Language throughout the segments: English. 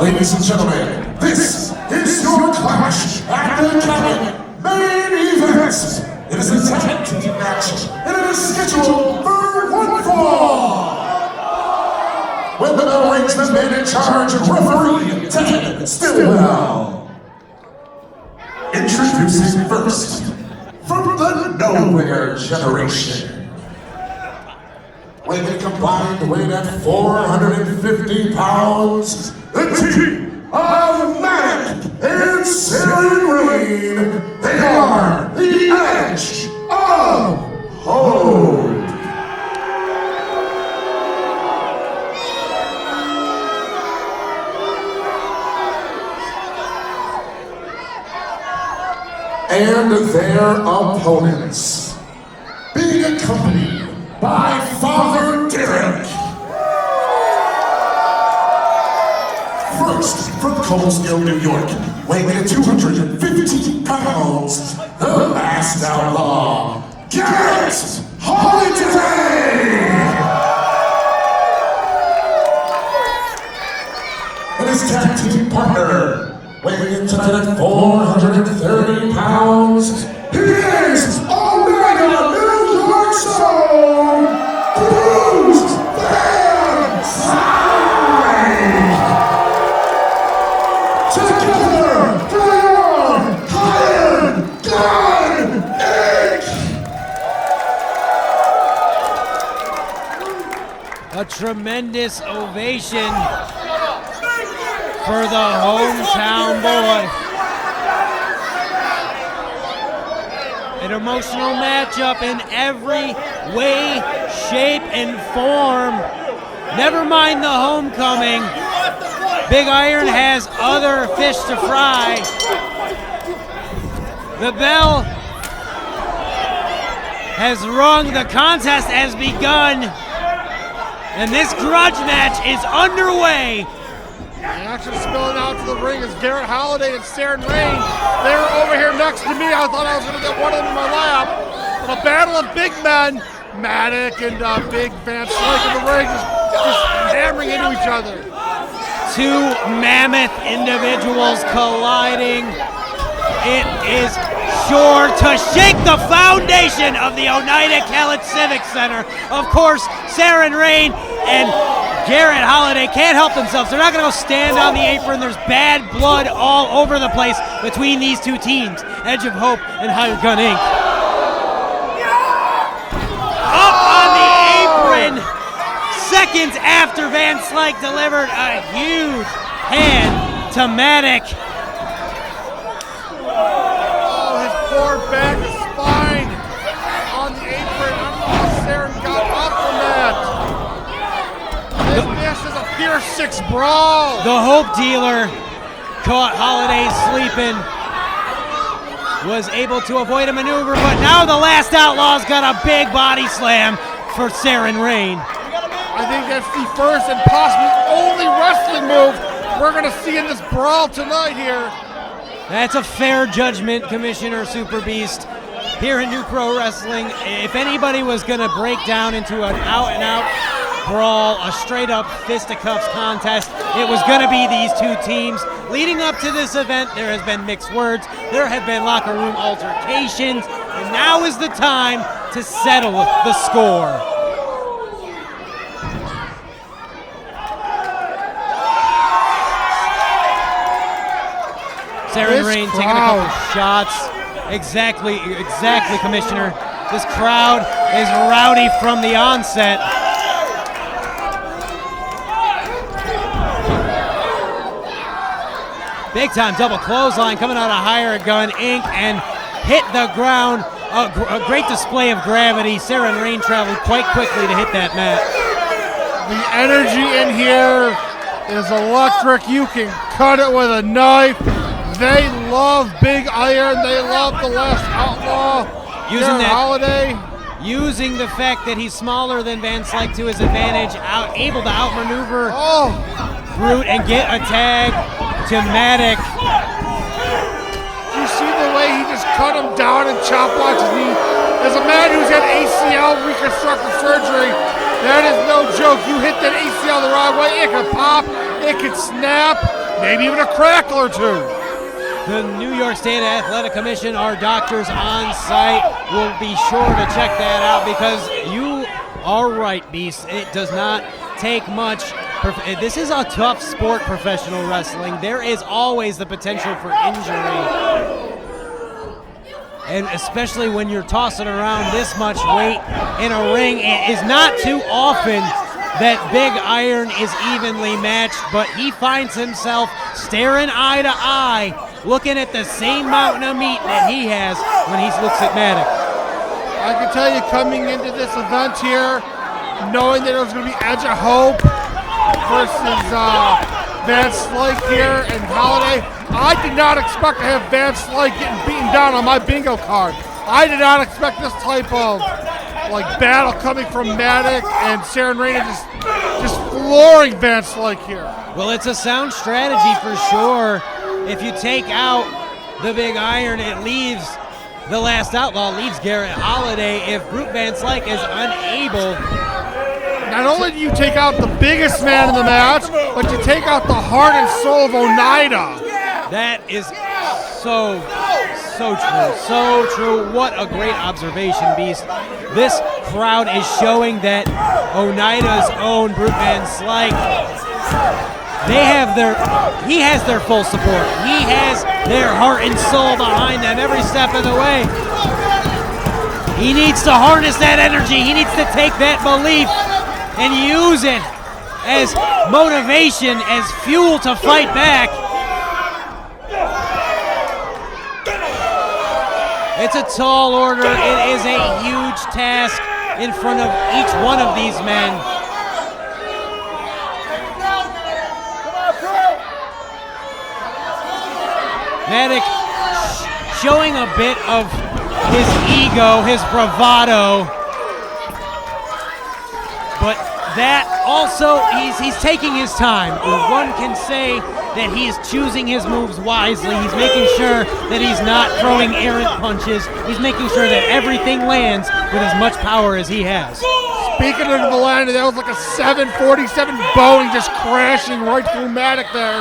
Ladies and gentlemen, this is your clash at the Kallet main event. It is a tag team match, and it is scheduled for one fall. When the bell rings, the man in charge, referee Ted Stillwell. Introducing first, from the Nowhere Generation. Weighing a combined weight at 450 pounds, the team of Manic and Serene. They are the Edge of Hope. And their opponents, being accompanied by Father Derek. First, from Colesville, New York, weighing in at 215 pounds, the last outlaw, Garrett Holiday! And his tag team partner, weighing in tonight at 430 pounds, he is Omega New York Soul, Bruce Van Slyke! Together, they are Hired Gun Inc. A tremendous ovation for the hometown boy. An emotional matchup in every way, shape, and form. Never mind the homecoming. Big Iron has other fish to fry. The bell has rung, the contest has begun, and this grudge match is underway. The action spilling out to the ring is Garrett Holiday and Saren Rain. They were over here next to me. I thought I was going to get one of them in my lap. But a battle of big men, Maddox and Big Van Slyke in the ring, just hammering into each other. Two mammoth individuals colliding. It is sure to shake the foundation of the Oneida Kallet Civic Center. Of course, Saren Rain and Garrett Holiday can't help themselves. They're not going to go stand on the apron. There's bad blood all over the place between these two teams, Edge of Hope and Hired Gun Inc. Up on the apron, seconds after Van Slyke delivered a huge hand to Maddox. Oh, his poor back and spine on the apron. I don't know how Saren got up from that. This is a Pier 6 brawl. The Hope dealer caught Holiday sleeping, was able to avoid a maneuver, but now the last outlaw's got a big body slam for Saren Rain. I think that's the first and possibly only wrestling move we're going to see in this brawl tonight here. That's a fair judgment, Commissioner Super Beast. Here in New Pro Wrestling, if anybody was going to break down into an out-and-out brawl, a straight-up fisticuffs contest, it was going to be these two teams. Leading up to this event, there has been mixed words, there have been locker room altercations, and now is the time to settle the score. Saren Rain taking a couple shots. Exactly, Commissioner. This crowd is rowdy from the onset. Big time double clothesline coming out of Hired Gun Inc. and hit the ground. A great display of gravity. Saren Rain traveled quite quickly to hit that mat. The energy in here is electric. You can cut it with a knife. They love Big Iron. They love the last outlaw. Holiday. Using the fact that he's smaller than Van Slyke to his advantage, able to outmaneuver Brute and get a tag to Maddox. You see the way he just cut him down and chop blocked his knee. As a man who's had ACL reconstructive surgery, that is no joke. You hit that ACL the wrong way, it could pop, it could snap. maybe even a crackle or two. The New York State Athletic Commission, our doctors on site, will be sure to check that out because you are right, Beast. It does not take much. This is a tough sport, professional wrestling. There is always the potential for injury. And especially when you're tossing around this much weight in a ring, it is not too often that Big Iron is evenly matched, but he finds himself staring eye to eye, looking at the same mountain of meat that he has when he looks at Maddox. I can tell you, coming into this event here, knowing that it was going to be Edge of Hope versus Van Slyke here and Holiday, I did not expect to have Van Slyke getting beaten down on my bingo card. I did not expect this type of battle coming from Maddox and Saren Reina just flooring Van Slyke here. Well, it's a sound strategy for sure. If you take out the Big Iron, it leaves the Last Outlaw, leaves Garrett Holiday. If Brute Van Slyke is unable, not only do you take out the biggest man in the match, but you take out the heart and soul of Oneida. That is so true, so true. What a great observation, Beast. This crowd is showing that Oneida's own Brute Van Slyke, he has their full support. He has their heart and soul behind them every step of the way. He needs to harness that energy. He needs to take that belief and use it as motivation, as fuel to fight back. It's a tall order. It is a huge task in front of each one of these men. Maddox showing a bit of his ego, his bravado, but that also, he's taking his time. One can say that he is choosing his moves wisely. He's making sure that he's not throwing errant punches. He's making sure that everything lands with as much power as he has. Speaking of the landing, that was like a 747 Boeing just crashing right through Maddox there.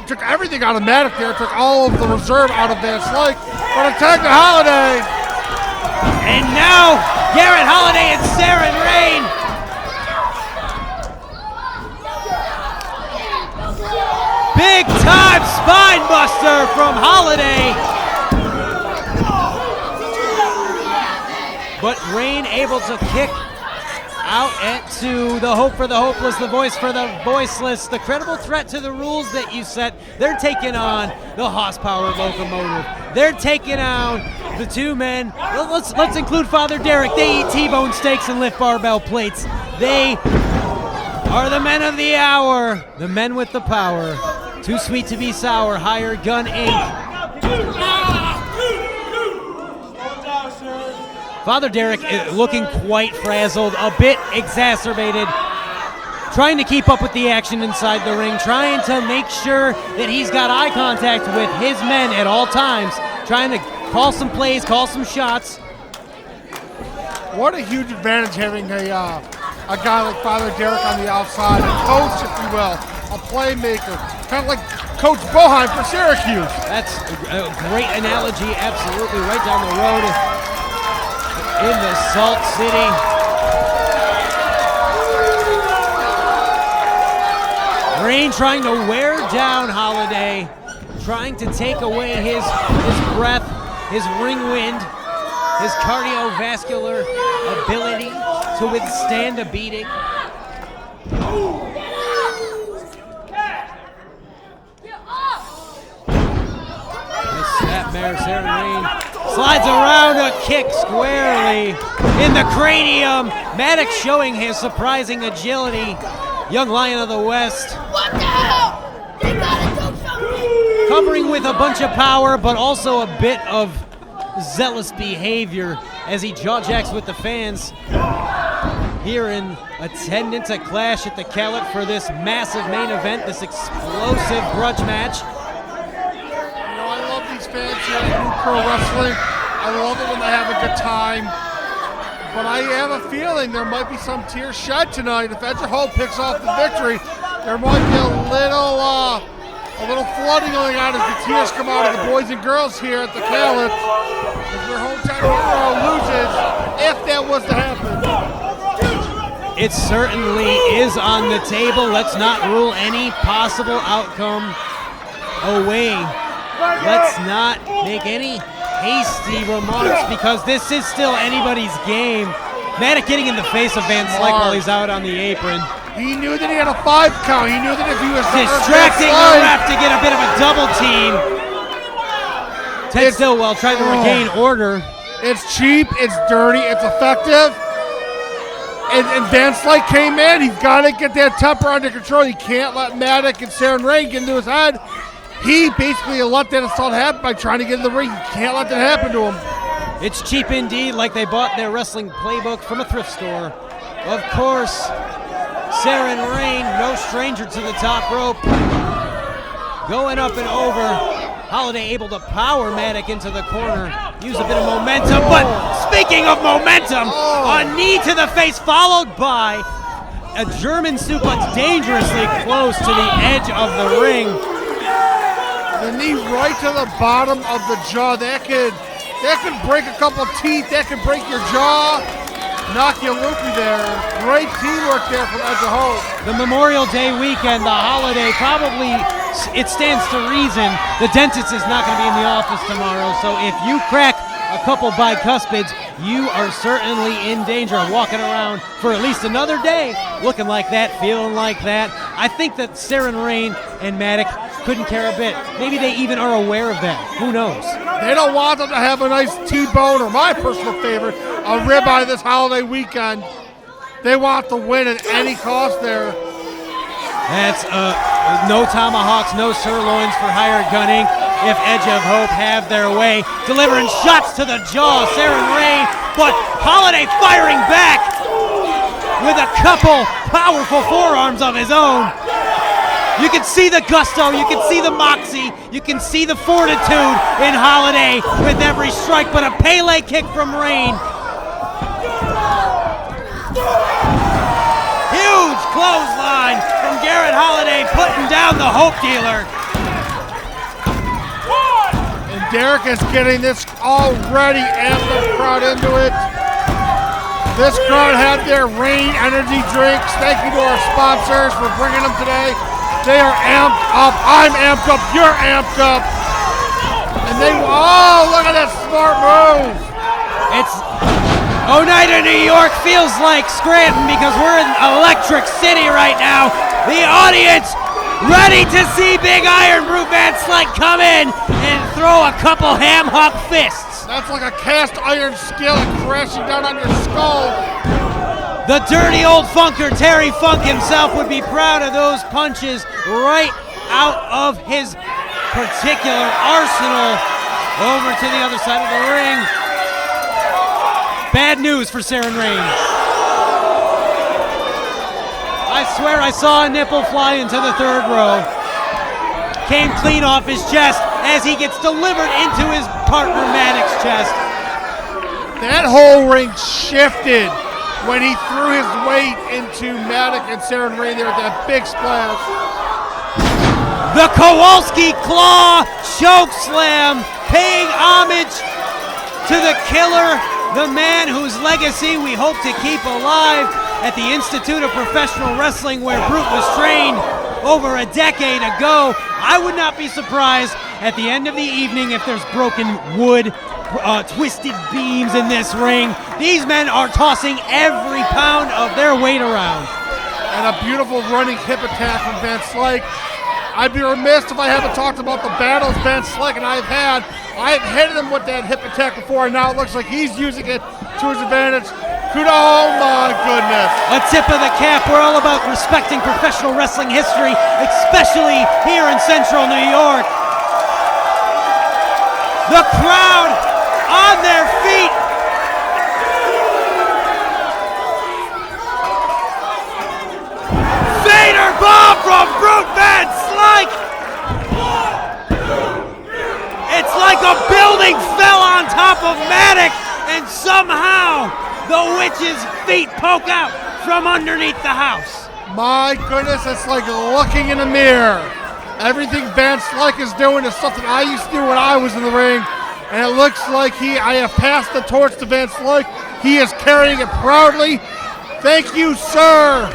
Took everything out of Maddox there. Took all of the reserve out of Van Slyke. But attack the Holiday. And now Garrett Holiday and Saren Rein. Big time spine buster from Holiday. But Rein able to kick out to the hope for the hopeless, the voice for the voiceless, the credible threat to the rules that you set. They're taking on the horsepower locomotive. They're taking on the two men. Let's include Father Derek. They eat T-bone steaks and lift barbell plates. They are the men of the hour, the men with the power. Too sweet to be sour. Higher Gun Inc. Father Derek looking quite frazzled, a bit exacerbated, trying to keep up with the action inside the ring, trying to make sure that he's got eye contact with his men at all times, trying to call some plays, call some shots. What a huge advantage having a guy like Father Derek on the outside, a coach, if you will, a playmaker, kind of like Coach Boheim for Syracuse. That's a great analogy, absolutely, right down the road. In the Salt City. Rein trying to wear down Holiday, trying to take away his breath, his ring wind, his cardiovascular ability to withstand a beating. Snapmare, Saren Rein slides around, a kick squarely in the cranium. Maddox showing his surprising agility. Young Lion of the West. What the hell? They gotta do something. Covering with a bunch of power, but also a bit of zealous behavior as he jaw-jacks with the fans here in attendance at Clash at the Kallet for this massive main event, this explosive grudge match. Fans here at New Pro Wrestling. I love it when they have a good time. But I have a feeling there might be some tears shed tonight if Edge of Hope picks off the victory. There might be a little flooding going on as the tears come out of the boys and girls here at the Kallet as their hometown hero loses, if that was to happen. It certainly is on the table. Let's not rule any possible outcome away. Let's not make any hasty remarks because this is still anybody's game. Maddox getting in the face of Van Slyke while he's out on the apron. He knew that he had a 5 count. He knew that if he was distracting the ref to get a bit of a double team. Ted Stillwell trying to regain order. It's cheap, it's dirty, it's effective. And Van Slyke came in. He's got to get that temper under control. He can't let Maddox and Saren Rain get into his head. He basically let that assault happen by trying to get in the ring. You can't let that happen to him. It's cheap indeed, like they bought their wrestling playbook from a thrift store. Of course, Saren Rain, no stranger to the top rope. Going up and over. Holiday able to power Maddox into the corner. Use a bit of momentum, but speaking of momentum, a knee to the face followed by a German suplex dangerously close to the edge of the ring. The knee right to the bottom of the jaw. That could break a couple teeth. That could break your jaw. Knock you loopy there. Great teamwork there from Edge of Hope. The Memorial Day weekend, the holiday, probably it stands to reason the dentist is not going to be in the office tomorrow. So if you crack a couple bicuspids, you are certainly in danger of walking around for at least another day looking like that, feeling like that. I think that Saren Rain and Maddox couldn't care a bit. Maybe they even are aware of that. Who knows? They don't want them to have a nice T-bone, or my personal favorite, a ribeye this holiday weekend. They want the win at any cost there. That's no tomahawks, no sirloins for hired gunning if Edge of Hope have their way. Delivering shots to the jaw, Saren Rain, but Holiday firing back with a couple powerful forearms of his own. You can see the gusto, you can see the moxie, you can see the fortitude in Holiday with every strike, but a Pele kick from Rain. Huge clothesline from Garrett Holiday, putting down the Hope dealer. And Derek is getting this already amped the crowd into it. This crowd had their Rain energy drinks. Thank you to our sponsors for bringing them today. They are amped up. I'm amped up. You're amped up. And they, look at that smart move. It's Oneida, New York feels like Scranton because we're in Electric City right now. The audience ready to see Big Iron Brute Van Slyke come in and throw a couple ham hock fists. That's like a cast iron skillet crashing down on your skull. The dirty old funker, Terry Funk himself, would be proud of those punches right out of his particular arsenal. Over to the other side of the ring. Bad news for Saren Rain. I swear I saw a nipple fly into the third row. Came clean off his chest as he gets delivered into his partner Maddox's chest. That whole ring shifted when he threw his weight into Maddox and Saren Rain there with that big splash. The Kowalski Claw choke slam, paying homage to the killer, the man whose legacy we hope to keep alive at the Institute of Professional Wrestling where Brute was trained over a decade ago. I would not be surprised at the end of the evening if there's broken wood, twisted beams in this ring. These men are tossing every pound of their weight around. And a beautiful running hip attack from Van Slyke. I'd be remiss if I haven't talked about the battles Van Slyke and I have had. I have hit him with that hip attack before, and now it looks like he's using it to his advantage. Oh my goodness. A tip of the cap. We're all about respecting professional wrestling history, especially here in Central New York. The crowd on their feet. Vader bomb from Brute Van Slyke. It's like a building fell on top of Maddox and somehow the witch's feet poke out from underneath the house. My goodness, it's like looking in a mirror. Everything Van Slyke is doing is something I used to do when I was in the ring, and it looks like I have passed the torch to Van Slyke. He is carrying it proudly. Thank you, sir.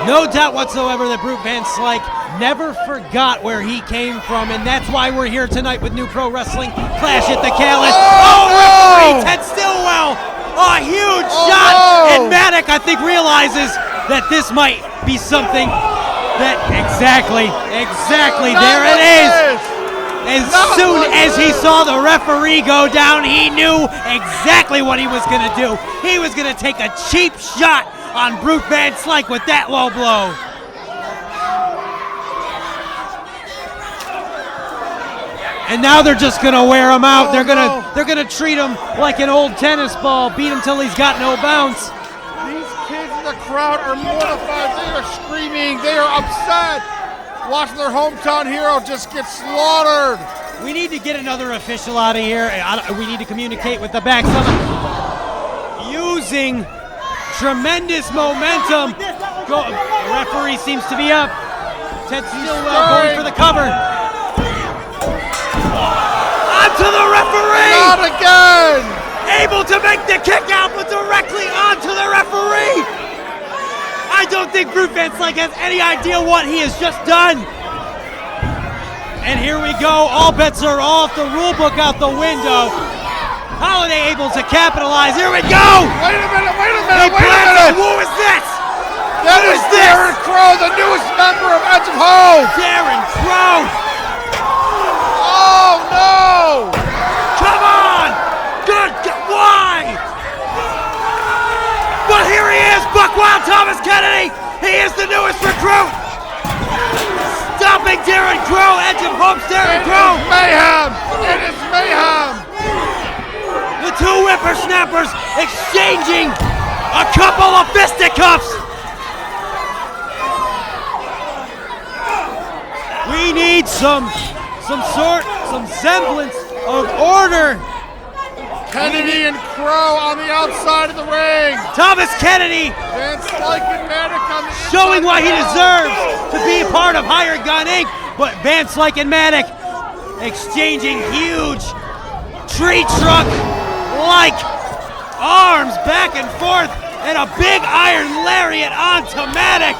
No doubt whatsoever that Brute Van Slyke never forgot where he came from, and that's why we're here tonight with New Pro Wrestling Clash at the Kallet. Referee Ted Stillwell! A huge shot! No. And Maddock, I think, realizes that this might be something that exactly, there it is! As soon as he saw the referee go down, he knew exactly what he was going to do. He was going to take a cheap shot on Brute Van Slyke with that low blow. And now they're just gonna wear him out. They're gonna treat him like an old tennis ball, beat him till he's got no bounce. These kids in the crowd are mortified. They are screaming. They are upset. Watching their hometown hero just get slaughtered. We need to get another official out of here. We need to communicate with the back. Using tremendous momentum. The referee seems to be up. Ted Stillwell going for the cover. Onto the referee! Not again! Able to make the kick out, but directly onto the referee! I don't think Brute Van Slyke has any idea what he has just done. And here we go, all bets are off, the rule book out the window. Holiday able to capitalize, here we go! Wait a minute! Who is this? That is Darren Crow, the newest member of Edge of Hope! Darren Crow! Oh no! Come on! Good, why? But here he is, Buck Wild Thomas Kennedy! He is the newest recruit! Stopping Darren Crow, Edge of Hope's Darren Crow! Mayhem! It is mayhem! The two whippersnappers exchanging a couple of fisticuffs! We need some semblance of order. Kennedy and Crow on the outside of the ring. Thomas Kennedy Van Slyke and Maddock on the inside. showing why he deserves to be part of Hired Gun Inc. But Van Slyke and Maddock exchanging huge tree trunk-like arms back and forth, and a big iron lariat onto Maddock.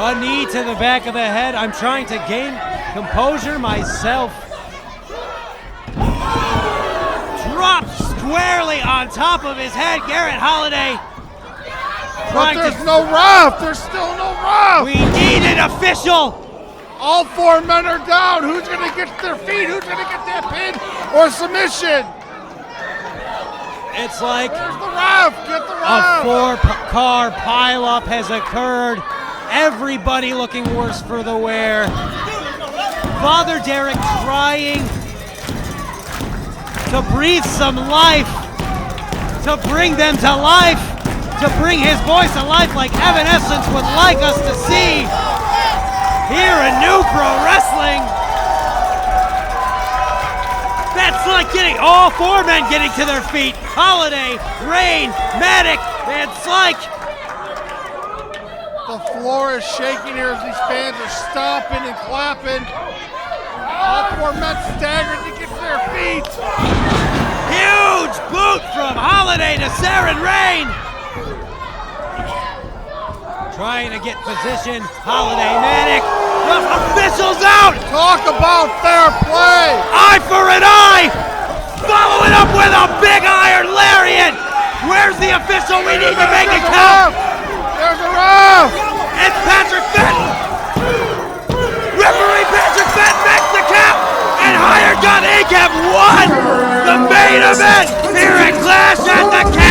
A knee to the back of the head. I'm trying to gain composure myself. Dropped squarely on top of his head, Garrett Holiday. But there's no ref. There's still no ref. We need an official. All four men are down. Who's going to get to their feet? Who's going to get that pin or submission? It's like Where's the ref? Get the a ref. four-car pileup has occurred. Everybody looking worse for the wear. Father Derek trying to breathe some life, to bring them to life, to bring his boys to life like Evanescence would like us to see here in New Pro Wrestling. That's like getting all four men getting to their feet. Holiday, Rain, Maddock, Van Slyke. The floor is shaking here as these fans are stomping and clapping. All four men staggering to get to their feet. Huge boot from Holiday to Saren Rain. Trying to get position. Holiday, Maddock. The official's out. Talk about fair play. Eye for an eye. Follow it up with a big iron lariat. Where's the official? We need to make it count. There's a ref. It's Patrick Fenton. Referee Patrick Fenton makes the count. And Hired Gun Inc. have won the main event here at Clash at the Kallet.